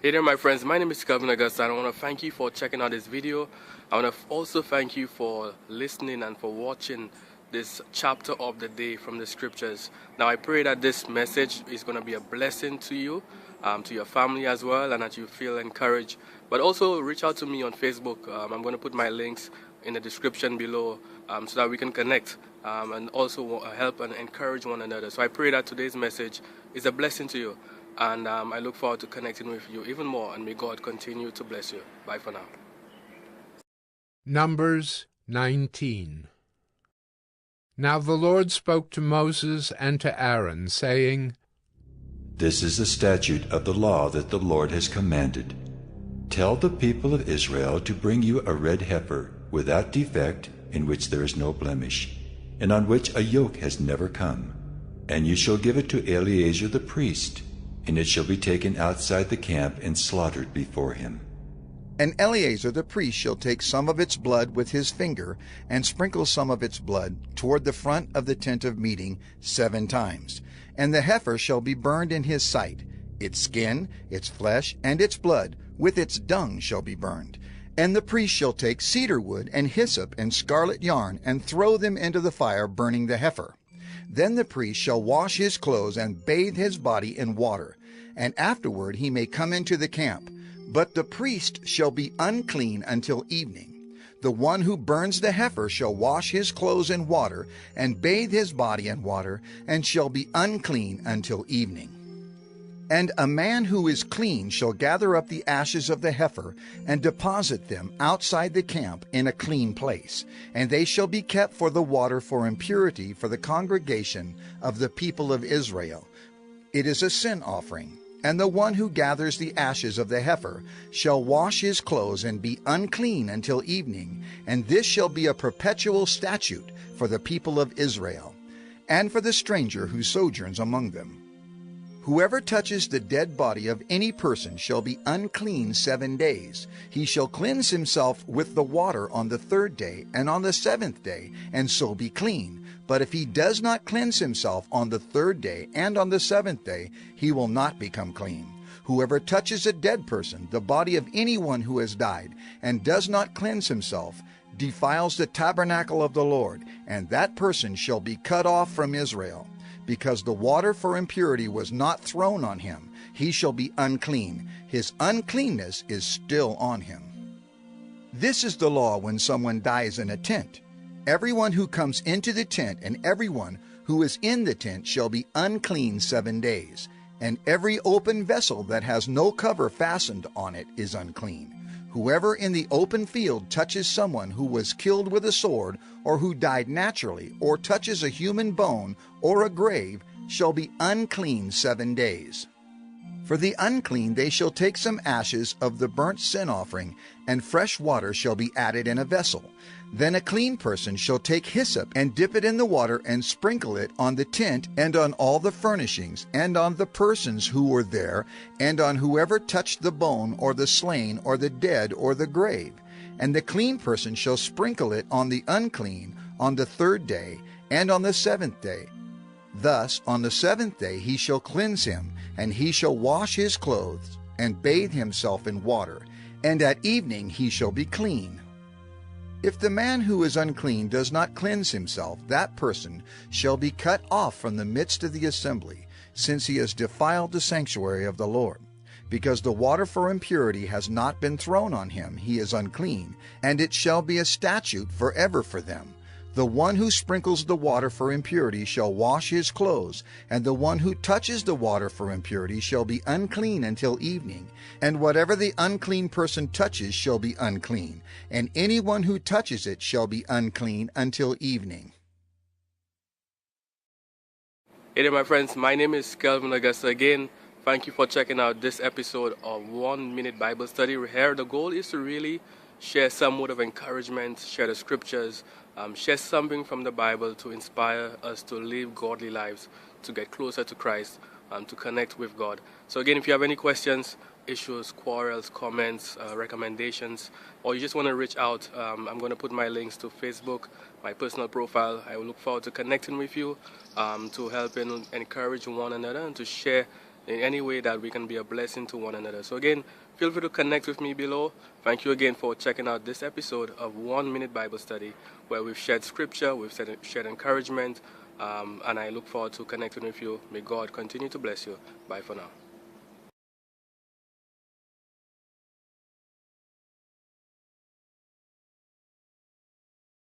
Hey there my friends, my name is Kelvin Augusta and I want to thank you for checking out this video. I want to also thank you for listening and for watching this chapter of the day from the scriptures. Now I pray that this message is going to be a blessing to you, to your family as well, and that you feel encouraged. But also reach out to me on Facebook. I'm going to put my links in the description below so that we can connect and also help and encourage one another. So I pray that today's message is a blessing to you. And I look forward to connecting with you even more, and may God continue to bless you. Bye for now. Numbers 19. Now the Lord spoke to Moses and to Aaron, saying, This is the statute of the law that the Lord has commanded. Tell the people of Israel to bring you a red heifer, without defect, in which there is no blemish, and on which a yoke has never come. And you shall give it to Eleazar the priest, and it shall be taken outside the camp and slaughtered before him. And Eleazar the priest shall take some of its blood with his finger, and sprinkle some of its blood toward the front of the tent of meeting 7 times. And the heifer shall be burned in his sight. Its skin, its flesh, and its blood, with its dung shall be burned. And the priest shall take cedar wood and hyssop and scarlet yarn, and throw them into the fire, burning the heifer. Then the priest shall wash his clothes and bathe his body in water, and afterward he may come into the camp. But the priest shall be unclean until evening. The one who burns the heifer shall wash his clothes in water, and bathe his body in water, and shall be unclean until evening. And a man who is clean shall gather up the ashes of the heifer, and deposit them outside the camp in a clean place, and they shall be kept for the water for impurity for the congregation of the people of Israel. It is a sin offering. And the one who gathers the ashes of the heifer shall wash his clothes and be unclean until evening, and this shall be a perpetual statute for the people of Israel, and for the stranger who sojourns among them. Whoever touches the dead body of any person shall be unclean 7 days. He shall cleanse himself with the water on the 3rd day and on the 7th day, and so be clean. But if he does not cleanse himself on the 3rd day and on the 7th day, he will not become clean. Whoever touches a dead person, the body of anyone who has died, and does not cleanse himself, defiles the tabernacle of the Lord, and that person shall be cut off from Israel. Because the water for impurity was not thrown on him, he shall be unclean. His uncleanness is still on him. This is the law when someone dies in a tent. Everyone who comes into the tent and everyone who is in the tent shall be unclean 7 days, and every open vessel that has no cover fastened on it is unclean. Whoever in the open field touches someone who was killed with a sword, or who died naturally, or touches a human bone or a grave, shall be unclean 7 days. For the unclean they shall take some ashes of the burnt sin offering, and fresh water shall be added in a vessel. Then a clean person shall take hyssop and dip it in the water and sprinkle it on the tent and on all the furnishings and on the persons who were there and on whoever touched the bone or the slain or the dead or the grave. And the clean person shall sprinkle it on the unclean on the 3rd day and on the 7th day. Thus on the 7th day he shall cleanse him, and he shall wash his clothes and bathe himself in water, and at evening he shall be clean. If the man who is unclean does not cleanse himself, that person shall be cut off from the midst of the assembly, since he has defiled the sanctuary of the Lord. Because the water for impurity has not been thrown on him, he is unclean, and it shall be a statute forever for them. The one who sprinkles the water for impurity shall wash his clothes, and the one who touches the water for impurity shall be unclean until evening. And whatever the unclean person touches shall be unclean, and anyone who touches it shall be unclean until evening. Hey there my friends, my name is Kelvin Augusta again. Thank you for checking out this episode of 1 Minute Bible Study. Here the goal is to really share some word of encouragement, share the scriptures, share something from the Bible to inspire us to live godly lives, to get closer to Christ, to connect with God. So again, if you have any questions, issues, quarrels, comments, recommendations, or you just want to reach out, I'm going to put my links to Facebook, my personal profile. I will look forward to connecting with you, to help and encourage one another and to share in any way that we can be a blessing to one another. So again, feel free to connect with me below. Thank you again for checking out this episode of 1 Minute Bible Study, where we've shared scripture, we've shared encouragement, and I look forward to connecting with you. May God continue to bless you. Bye for now.